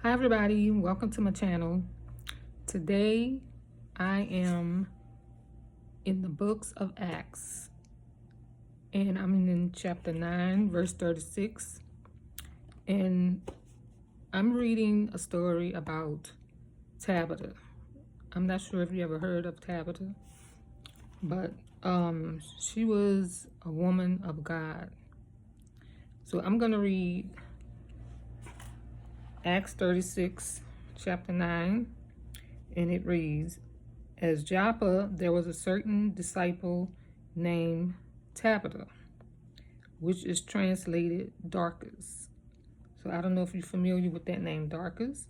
Hi everybody, welcome to my channel. Today I am in the books of Acts and I'm in chapter 9 verse 36, and I'm reading a story about Tabitha. I'm not sure if you ever heard of Tabitha, but she was a woman of God. So I'm going to read Acts 36 chapter 9, and it reads, "As Joppa, there was a certain disciple named Tabitha, which is translated Dorcas." So I don't know if you're familiar with that name, Dorcas,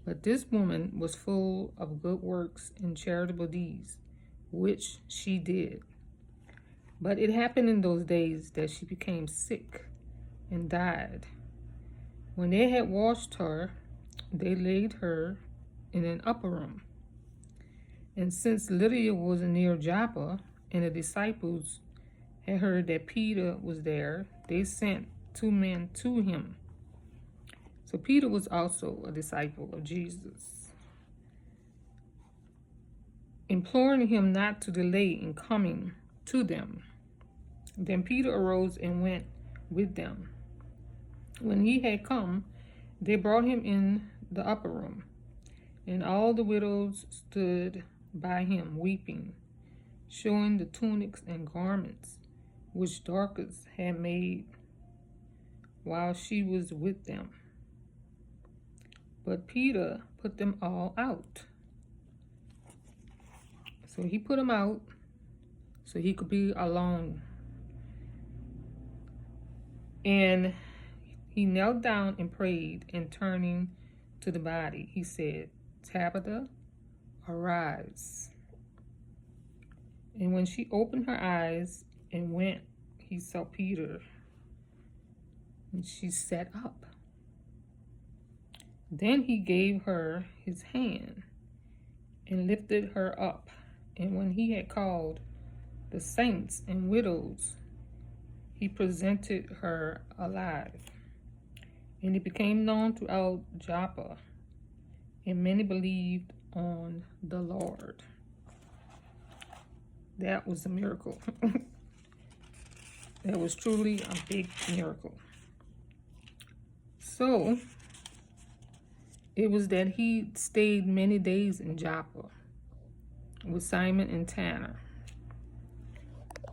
but this woman was full of good works and charitable deeds, which she did. But it happened in those days that she became sick and died. When they had washed her, they laid her in an upper room. And since Lydia was near Joppa, and the disciples had heard that Peter was there, they sent 2 men to him. So Peter was also a disciple of Jesus, imploring him not to delay in coming to them. Then Peter arose and went with them. When he had come, they brought him in the upper room, and all the widows stood by him weeping, showing the tunics and garments which Dorcas had made while she was with them. But Peter put them all out. So he put them out so he could be alone. And he knelt down and prayed, and turning to the body, he said, "Tabitha, arise." And when she opened her eyes and went, he saw Peter, and she sat up. Then he gave her his hand and lifted her up. And when he had called the saints and widows, he presented her alive. And it became known throughout Joppa, and many believed on the Lord. That was a miracle. That was truly a big miracle. So it was that he stayed many days in Joppa with Simon and Tanner.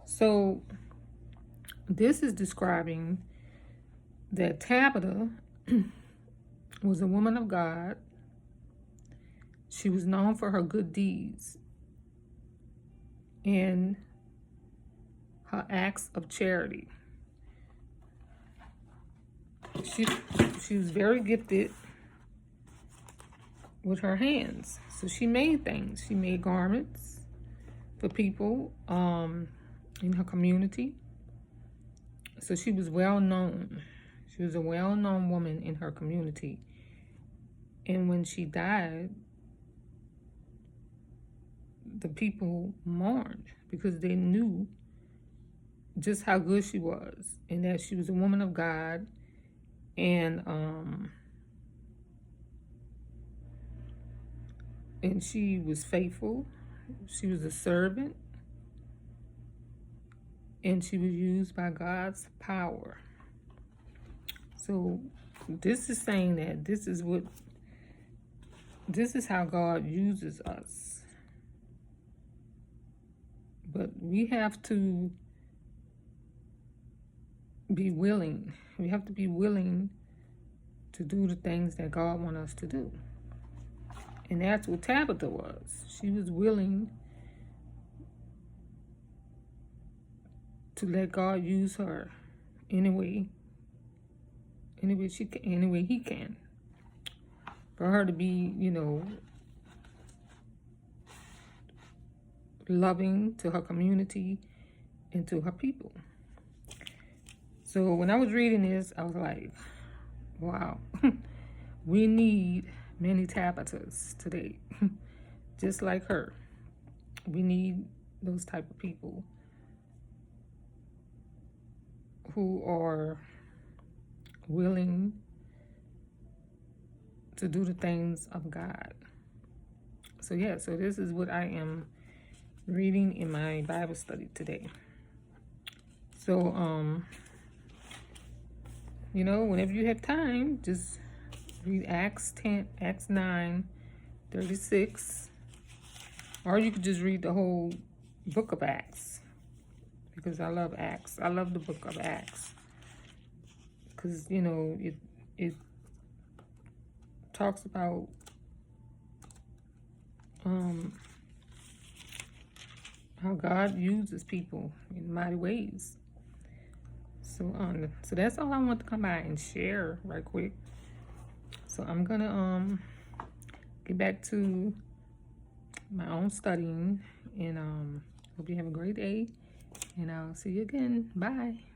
So this is describing that Tabitha was a woman of God. She was known for her good deeds and her acts of charity. She was very gifted with her hands. So she made things. She made garments for people in her community. So she was well known. She was a well-known woman in her community. And when she died, the people mourned because they knew just how good she was, and that she was a woman of God, and she was faithful. She was a servant, and she was used by God's power. So this is saying that this is how God uses us. But we have to be willing. We have to be willing to do the things that God wants us to do. And that's what Tabitha was. She was willing to let God use her any way she can, any way he can. For her to be, loving to her community and to her people. So when I was reading this, I was like, wow, we need many Tabithas today, just like her. We need those type of people who are willing to do the things of God. So yeah, so this is what I am reading in my Bible study today. So you know, whenever you have time, just read Acts 9, 36. Or you could just read the whole book of Acts, because I love Acts. I love the book of Acts, because, you know, it talks about how God uses people in mighty ways. So so that's all I want to come by and share right quick. So I'm gonna get back to my own studying, and hope you have a great day, and I'll see you again. Bye.